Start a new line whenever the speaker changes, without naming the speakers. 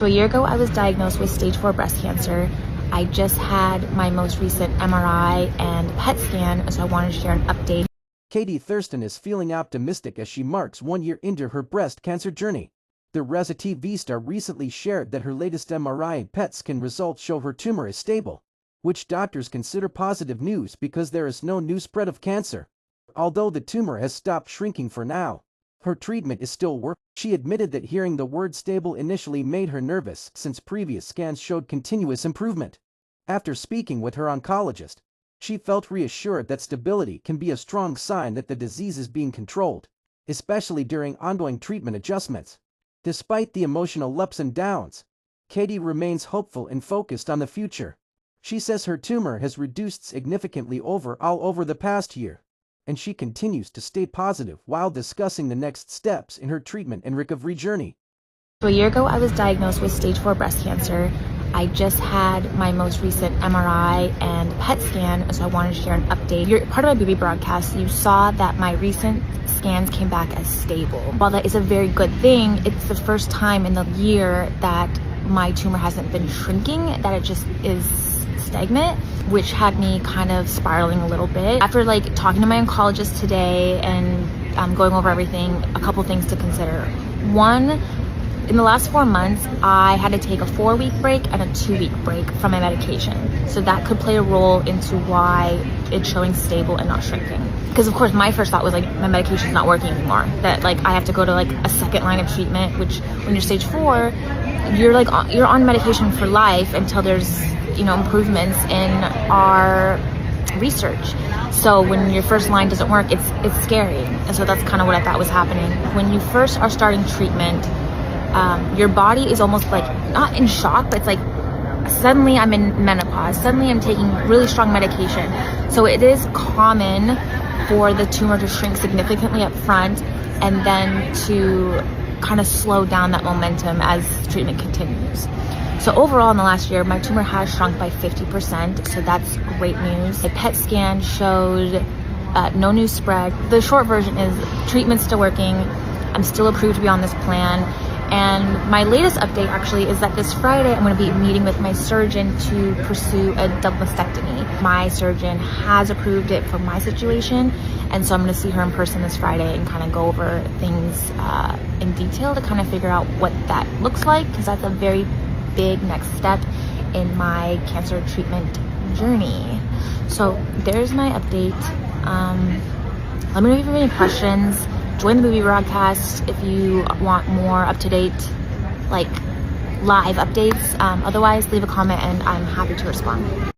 So a year ago, I was diagnosed with stage 4 breast cancer. I just had my most recent MRI and PET scan, so I wanted to share an update.
Katie Thurston is feeling optimistic as she marks 1 year into her breast cancer journey. The Reza TV star recently shared that her latest MRI and PET scan results show her tumor is stable, which doctors consider positive news because there is no new spread of cancer. Although the tumor has stopped shrinking for now, her treatment is still working. She admitted that hearing the word stable initially made her nervous since previous scans showed continuous improvement. After speaking with her oncologist, she felt reassured that stability can be a strong sign that the disease is being controlled, especially during ongoing treatment adjustments. Despite the emotional ups and downs, Katie remains hopeful and focused on the future. She says her tumor has reduced significantly all over the past year, and she continues to stay positive while discussing the next steps in her treatment and recovery journey.
So a year ago, I was diagnosed with stage 4 breast cancer. I just had my most recent MRI and PET scan, so I wanted to share an update. You're part of my baby broadcast. You saw that my recent scans came back as stable. While that is a very good thing, it's the first time in the year that my tumor hasn't been shrinking, that it just is stagnant, which had me kind of spiraling a little bit. After talking to my oncologist today and going over everything, a couple things to consider. One, in the last 4 months, I had to take a 4-week break and a 2-week break from my medication. So that could play a role into why it's showing stable and not shrinking. Because of course, my first thought was my medication's not working anymore. That I have to go to a second line of treatment, which when you're stage 4, you're on medication for life until there's improvements in our research. So when your first line doesn't work, it's scary. And so that's kind of what I thought was happening. When you first are starting treatment, your body is almost not in shock, but it's suddenly I'm in menopause, suddenly I'm taking really strong medication. So it is common for the tumor to shrink significantly up front and then to kind of slow down that momentum as treatment continues. So overall in the last year, my tumor has shrunk by 50%, so that's great news. A PET scan showed no new spread. The short version is treatment's still working. I'm still approved to be on this plan. And my latest update actually is that this Friday, I'm going to be meeting with my surgeon to pursue a double mastectomy. My surgeon has approved it for my situation, and so I'm going to see her in person this Friday and kind of go over things in detail to kind of figure out what that looks like, because that's a very big next step in my cancer treatment journey. So there's my update. Let me know if you have any questions. Join the movie broadcast if you want more up-to-date live updates. Otherwise, leave a comment and I'm happy to respond.